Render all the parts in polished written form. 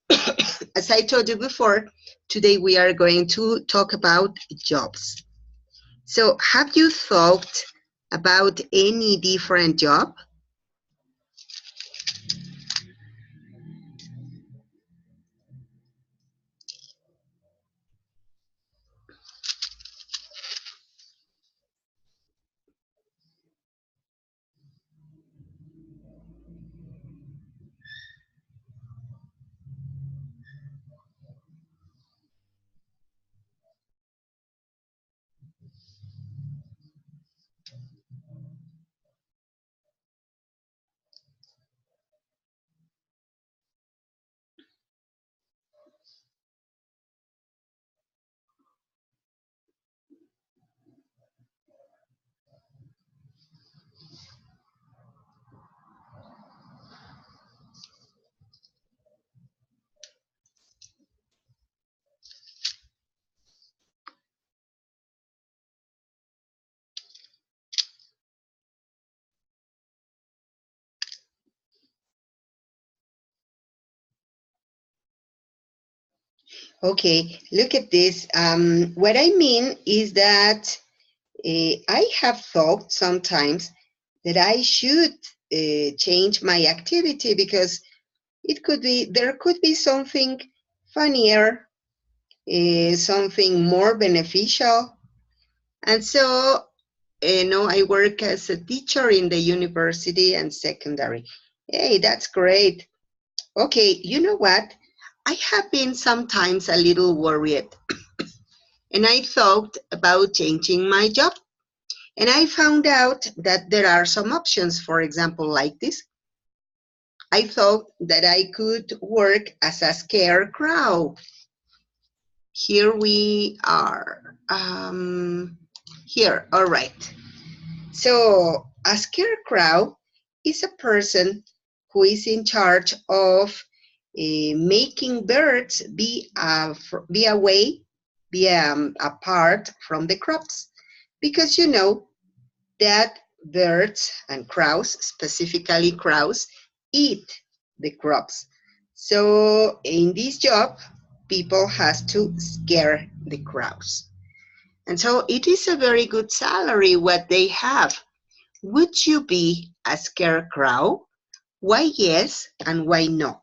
As I told you before, today we are going to talk about jobs. So have you thought about any different job? Okay, look at this. What I mean is that I have thought sometimes that I should change my activity because there could be something funnier, something more beneficial. And so, I work as a teacher in the university and secondary. Hey, that's great. Okay, you know what? I have been sometimes a little worried, and I thought about changing my job. And I found out that there are some options, for example, like this. I thought that I could work as a scarecrow. Here we are. Here, all right. So a scarecrow is a person who is in charge of making birds be away, apart from the crops. Because you know that birds and crows, specifically crows, eat the crops. So in this job, people has to scare the crows. And so it is a very good salary what they have. Would you be a scarecrow? Why yes and why no?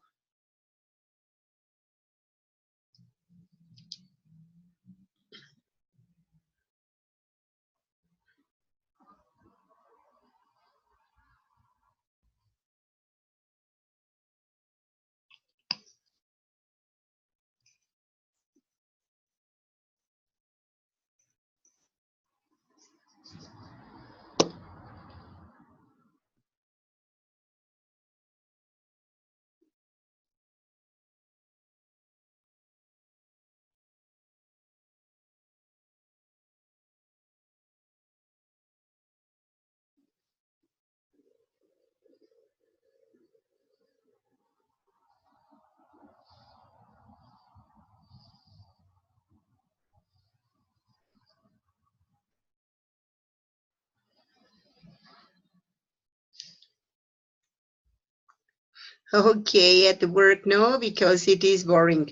Okay, at work, no, because it is boring.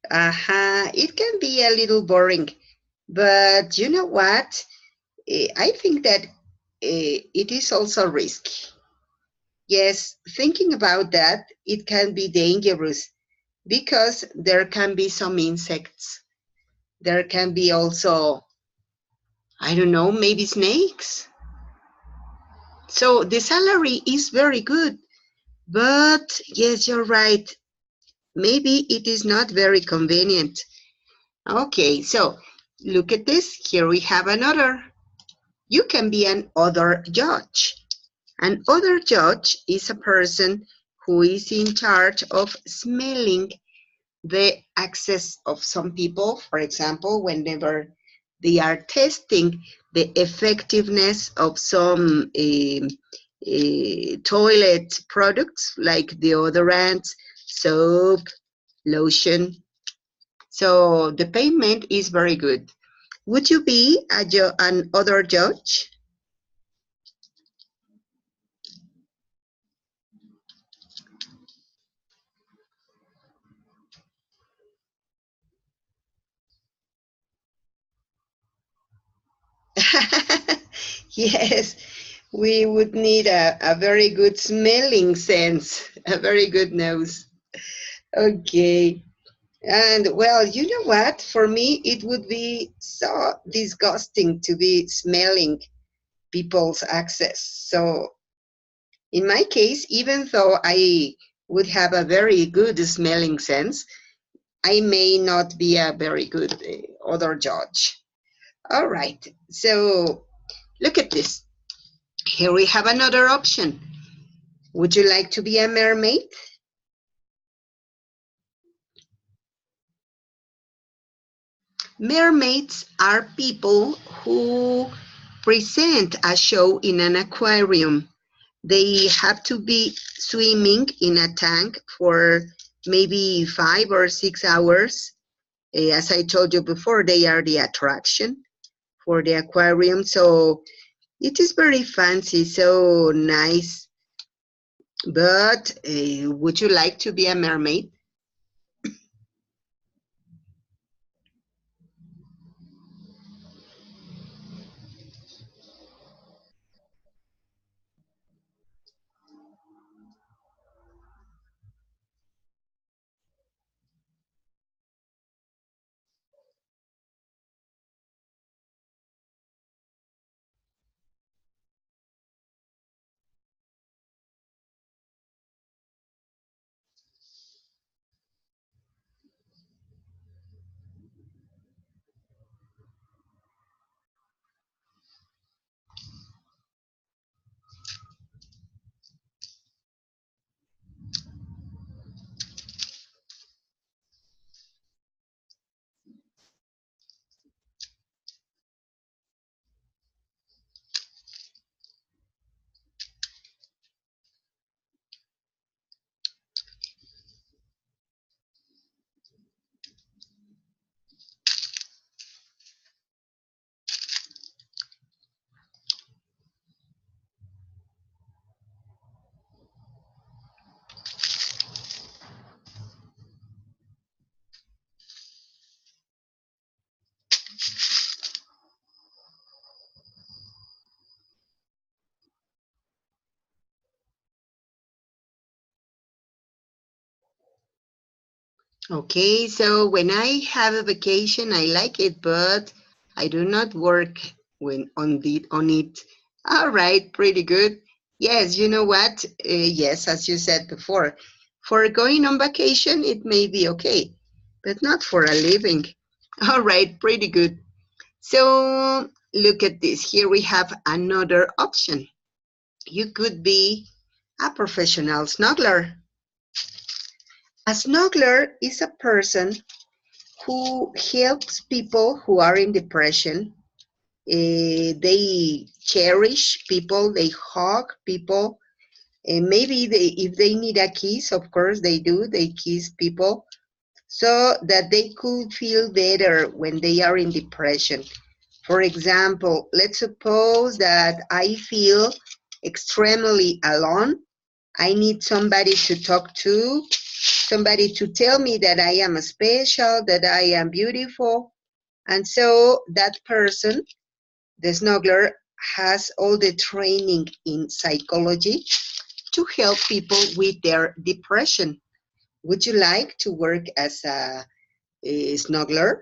It can be a little boring, but you know what? I think that it is also risky. Yes, thinking about that, it can be dangerous because there can be some insects. There can be also, I don't know, maybe snakes. So the salary is very good, but yes, you're right. Maybe it is not very convenient. Okay, so look at this. Here we have another. You can be an other judge. An other judge is a person who is in charge of smelling the access of some people. For example, whenever they are testing the effectiveness of some toilet products like deodorants, soap, lotion. So the payment is very good. Would you be an other judge? Yes, we would need a very good smelling sense, a very good nose. Okay. And well, you know what? For me, it would be so disgusting to be smelling people's access. So, in my case, even though I would have a very good smelling sense, I may not be a very good other judge. All right. So, look at this. Here we have another option. Would you like to be a mermaid? Mermaids are people who present a show in an aquarium. They have to be swimming in a tank for maybe 5 or 6 hours. As I told you before, they are the attraction for the aquarium. So it is very fancy, so nice. But would you like to be a mermaid? Okay, so when I have a vacation, I like it, but I do not work on it. All right, pretty good. Yes, you know what? Yes, as you said before, for going on vacation, it may be okay, but not for a living. All right, pretty good. So look at this. Here we have another option. You could be a professional snorkeler. A snorkeler is a person who helps people who are in depression. They cherish people, they hug people, and maybe if they need a kiss, of course they do, they kiss people so that they could feel better when they are in depression. For example, let's suppose that I feel extremely alone. I need somebody to talk to, somebody to tell me that I am special, that I am beautiful. And so that person, the snuggler, has all the training in psychology to help people with their depression. Would you like to work as a snuggler?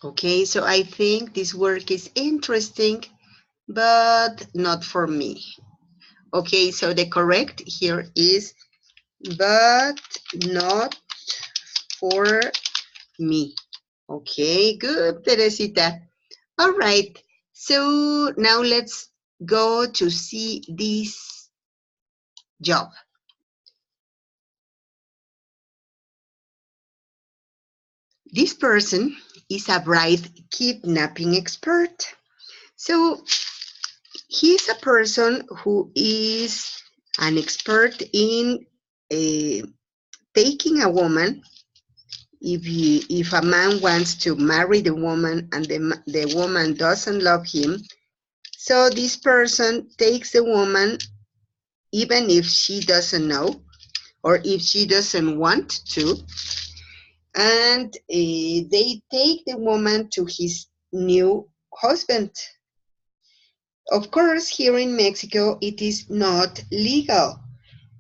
Okay, so I think this work is interesting, but not for me. Okay, so the correct here is but not for Me. Okay, good, Teresita. All right. So now let's go to see this job. This person is a bride kidnapping expert. So he's a person who is an expert in uh, taking a woman. If a man wants to marry the woman and the woman doesn't love him, so this person takes the woman even if she doesn't know or if she doesn't want to, and they take the woman to his new husband. Of course, here in Mexico, it is not legal,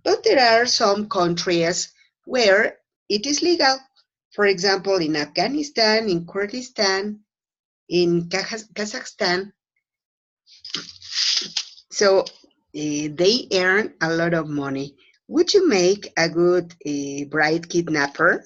but there are some countries where it is legal. For example, in Afghanistan, in Kurdistan, in Kazakhstan. So they earn a lot of money. Would you make a good bride kidnapper?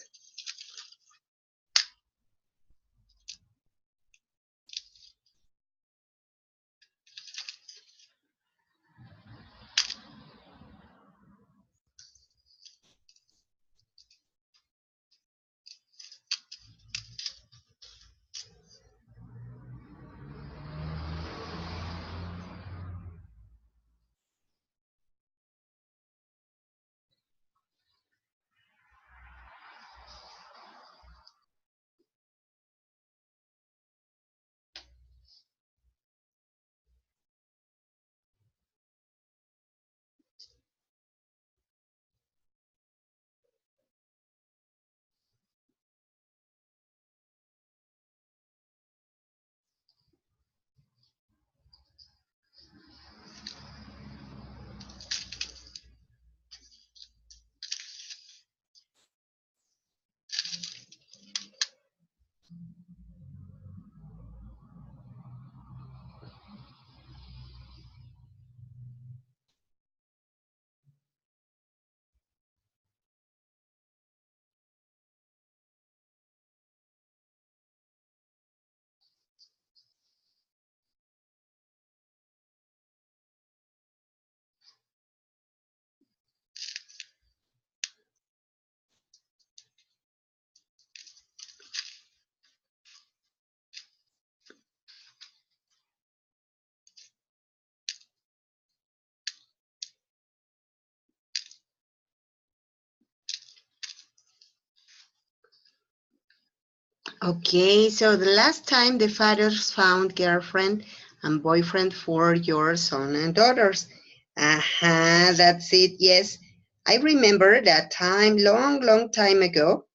Okay, so the last time the fathers found girlfriend and boyfriend for your son and daughters. That's it, yes. I remember that time, long, long time ago,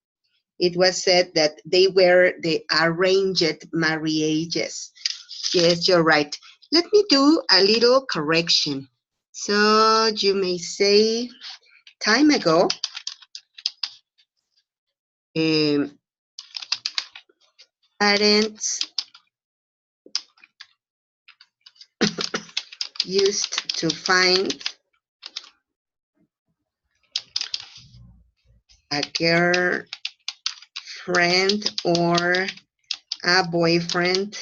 it was said that they were the arranged marriages. Yes, you're right. Let me do a little correction. So you may say, time ago, um, parents used to find a girlfriend or a boyfriend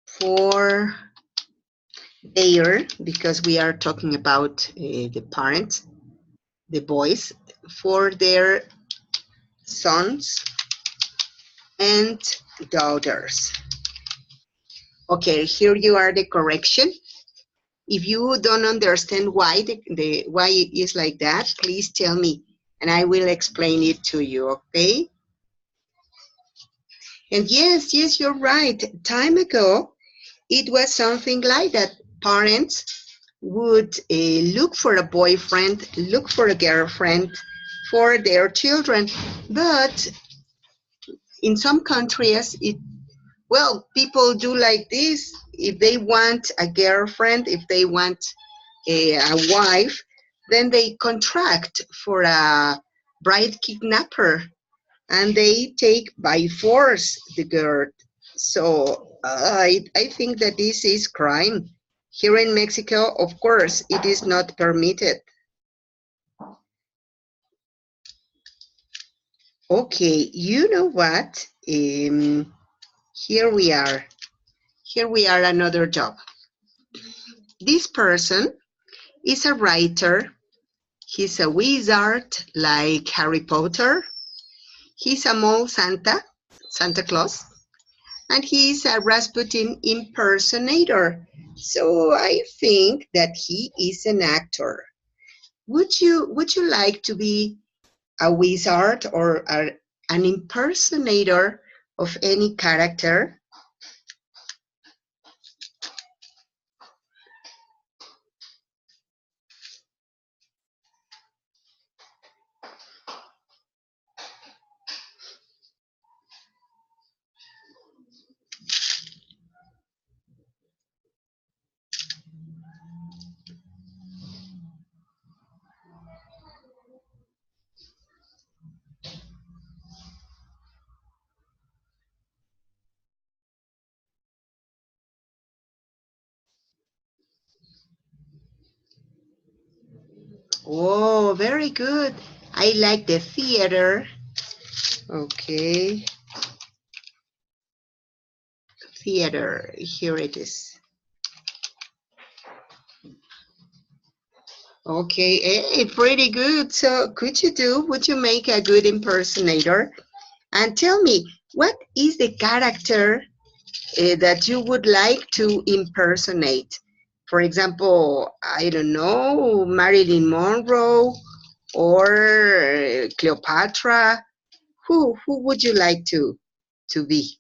for their, because we are talking about the parents, the boys, for their sons and daughters. Okay, here you are the correction. If you don't understand why why it is like that, please tell me and I will explain it to you, okay? And yes, you're right. Time ago, it was something like that. Parents would look for a boyfriend, look for a girlfriend for their children. But in some countries, well, people do like this. If they want a girlfriend, if they want a wife, then they contract for a bride kidnapper and they take by force the girl. So I think that this is crime. Here in Mexico, of course, it is not permitted. Okay, you know what? Here we are. Here we are, another job. This person is a writer. He's a wizard like Harry Potter. He's a mole Santa Claus, and he's a Rasputin impersonator. So I think that he is an actor. Would you like to be a wizard or an impersonator of any character? Oh, very good. I like the theater. Okay, theater. Here it is. Okay, hey, pretty good. So, would you make a good impersonator? And tell me, what is the character that you would like to impersonate? For example, I don't know, Marilyn Monroe or Cleopatra. Who would you like to be?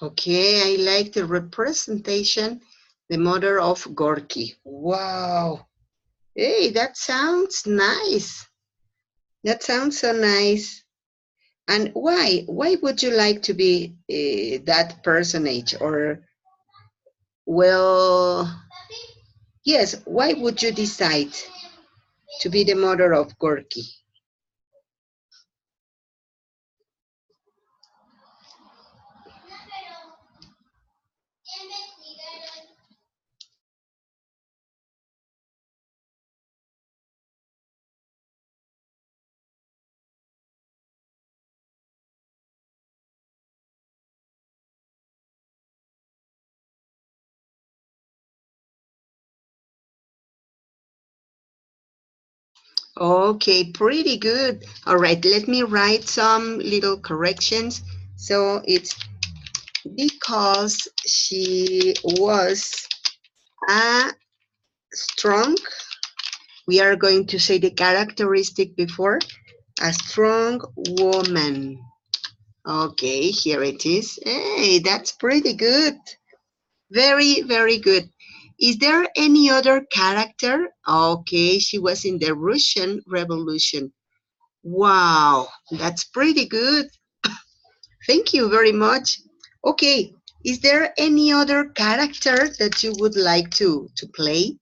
Okay, I like the representation, the mother of Gorky. Wow. Hey, that sounds nice. That sounds so nice. And why? Why would you like to be that personage? Or, well, yes, why would you decide to be the mother of Gorky? Okay, pretty good. All right, let me write some little corrections. So it's because she was a strong, we are going to say the characteristic before, a strong woman. Okay, here it is. Hey, that's pretty good. Very, very good. Is there any other character? Okay, she was in the Russian Revolution. Wow, that's pretty good. Thank you very much. Okay, is there any other character that you would like to play?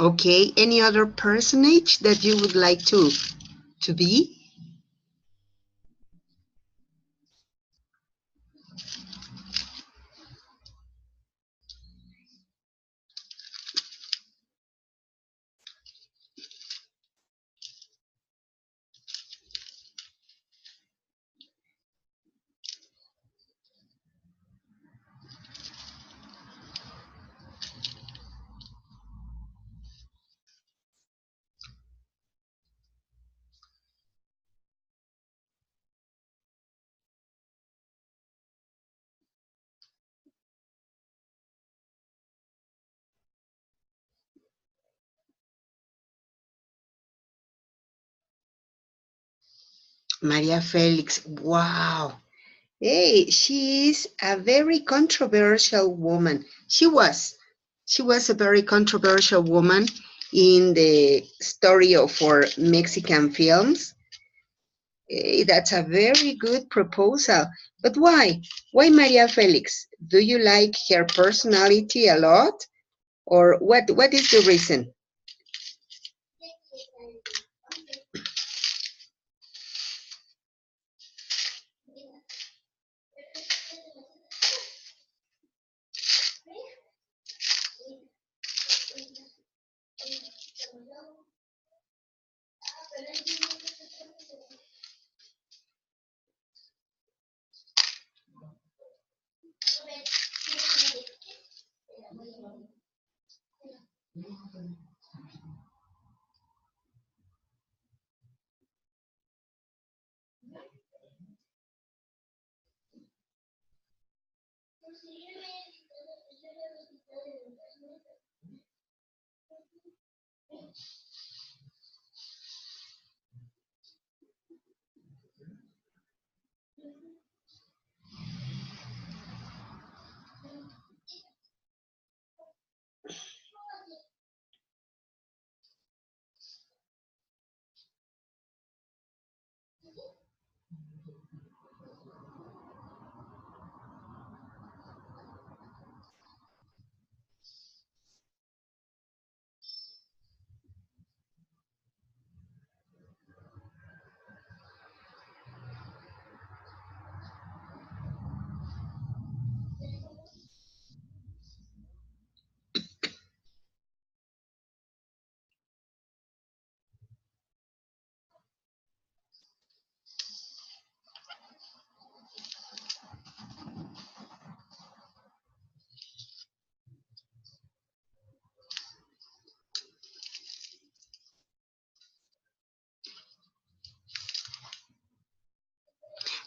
Okay, any other personage that you would like to be? Maria Felix. Wow. Hey, she is a very controversial woman. She was. She was a very controversial woman in the story of our Mexican films. Hey, that's a very good proposal. But why? Why Maria Felix? Do you like her personality a lot? Or what is the reason?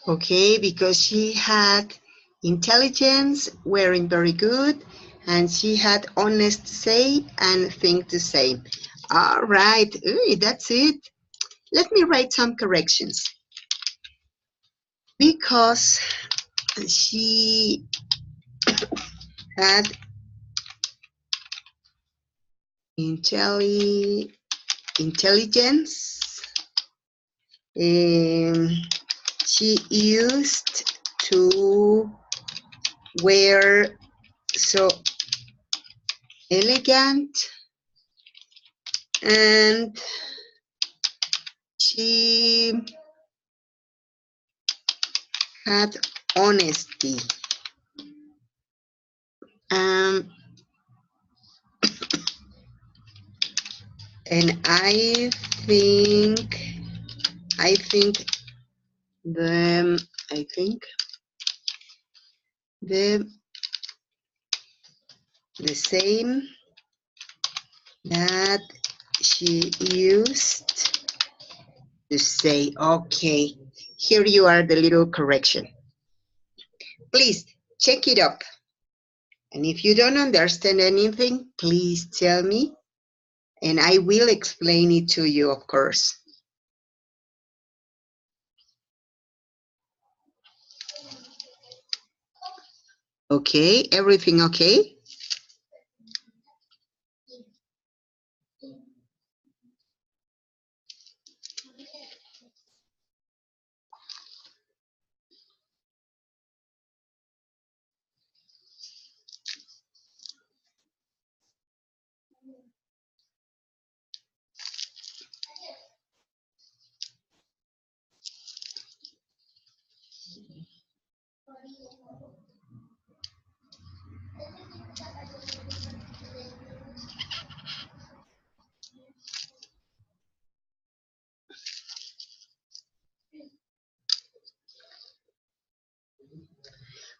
Okay, because she had intelligence, wearing very good, and she had honest say and thing to say. All right, ooh, that's it. Let me write some corrections. Because she had intelligence, um, she used to wear so elegant, and she had honesty. Um, and I think the, I think the the same that she used to say. Okay, here you are, the little correction. Please check it up. And if you don't understand anything, please tell me, and I will explain it to you, of course. Okay, everything okay?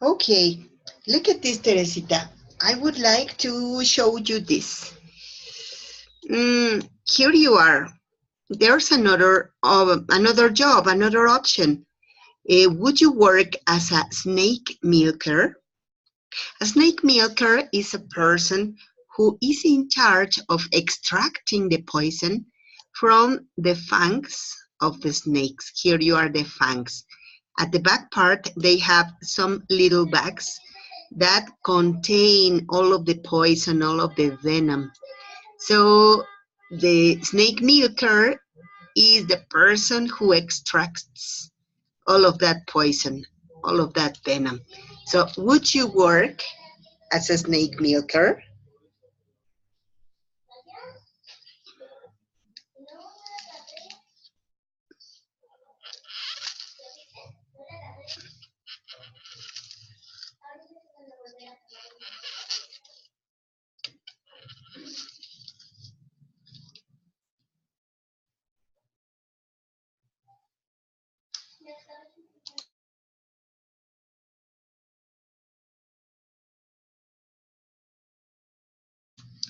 Okay, look at this, Teresita. I would like to show you this. Here you are. There's another job, another option. Would you work as a snake milker? A snake milker is a person who is in charge of extracting the poison from the fangs of the snakes. Here you are the fangs. At the back part, they have some little bags that contain all of the poison, all of the venom. So the snake milker is the person who extracts all of that poison, all of that venom. So would you work as a snake milker?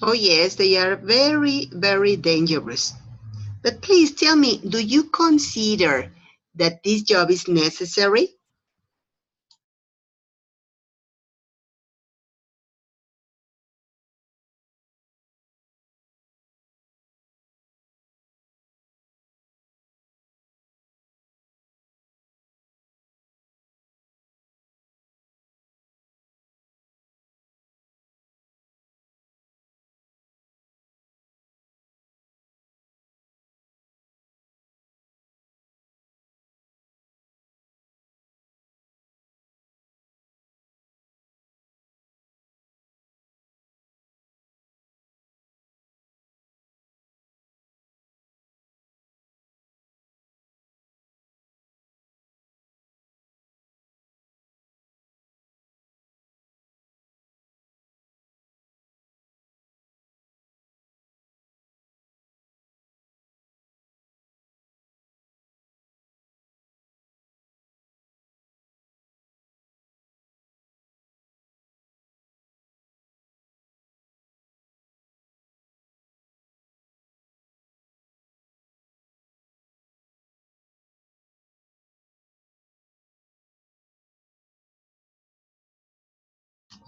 Oh yes, they are very, very dangerous. But please tell me, do you consider that this job is necessary?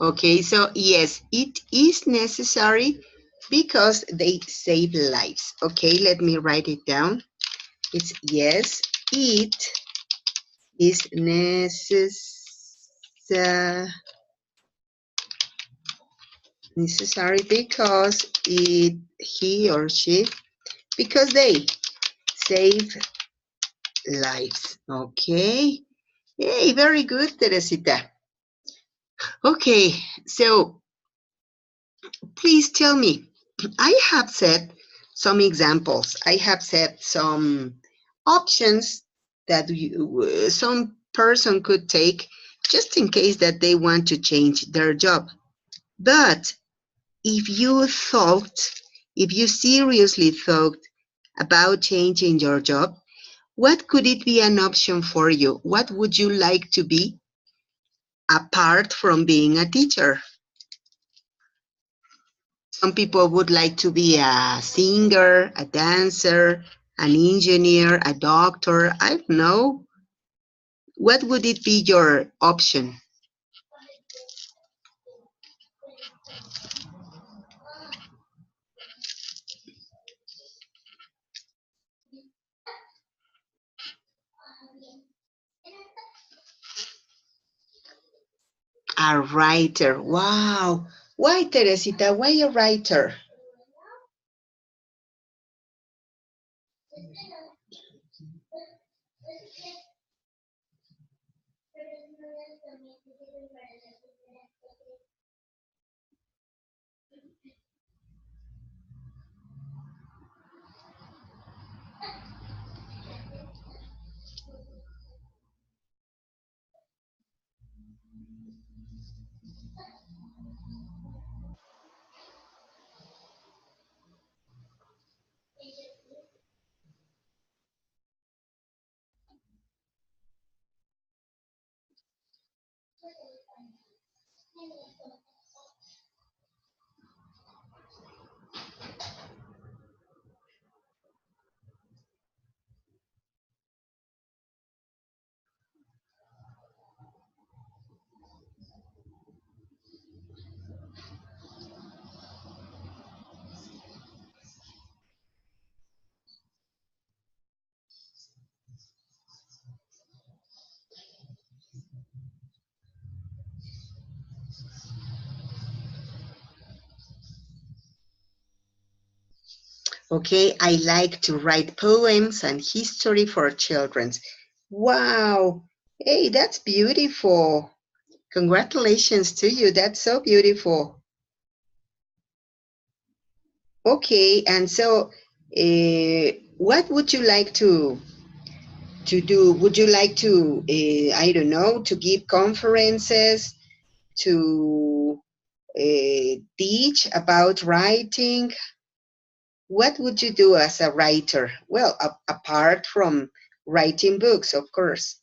Okay, so yes, it is necessary because they save lives. Okay, let me write it down. It's yes, it is necessary because he or she, because they save lives. Okay. Hey, very good, Teresita. Okay, so please tell me. I have said some examples. I have said some options that some person could take just in case that they want to change their job. But if you thought, if you seriously thought about changing your job, what could it be an option for you? What would you like to be apart from being a teacher? Some people would like to be a singer, a dancer, an engineer, a doctor. I don't know. What would it be your option? A writer. Wow. Why, Teresita? Why a writer? Okay, I like to write poems and history for children. Wow. Hey, that's beautiful. Congratulations to you. That's so beautiful. Okay, and so what would you like to do? Would you like to, I don't know, to give conferences, to teach about writing? What would you do as a writer? Well, apart from writing books, of course.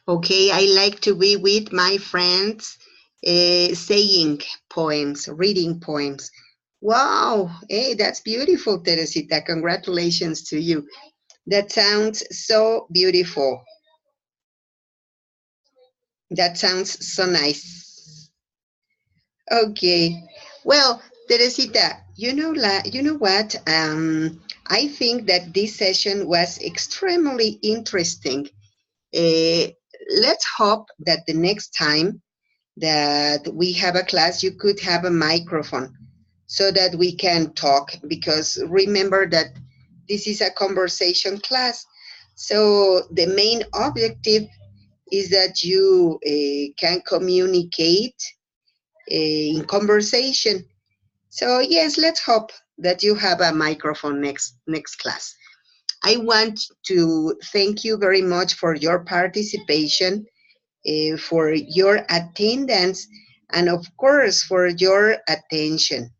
Okay, I like to be with my friends saying poems, reading poems. Wow, hey, that's beautiful, Teresita. Congratulations to you. That sounds so beautiful. That sounds so nice. Okay. Well, Teresita, you know what? I think that this session was extremely interesting. Uh, let's hope that the next time that we have a class, you could have a microphone so that we can talk, because remember that this is a conversation class. So the main objective is that you can communicate in conversation. So yes, let's hope that you have a microphone next class. I want to thank you very much for your participation, for your attendance, and of course for your attention.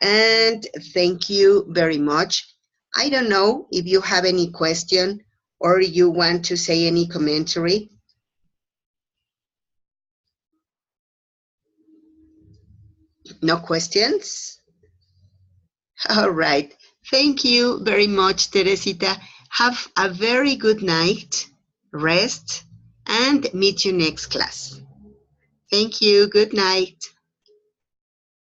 And thank you very much. I don't know if you have any question or you want to say any commentary. No questions? All right. Thank you very much, Teresita. Have a very good night, rest, and meet you next class. Thank you. Good night.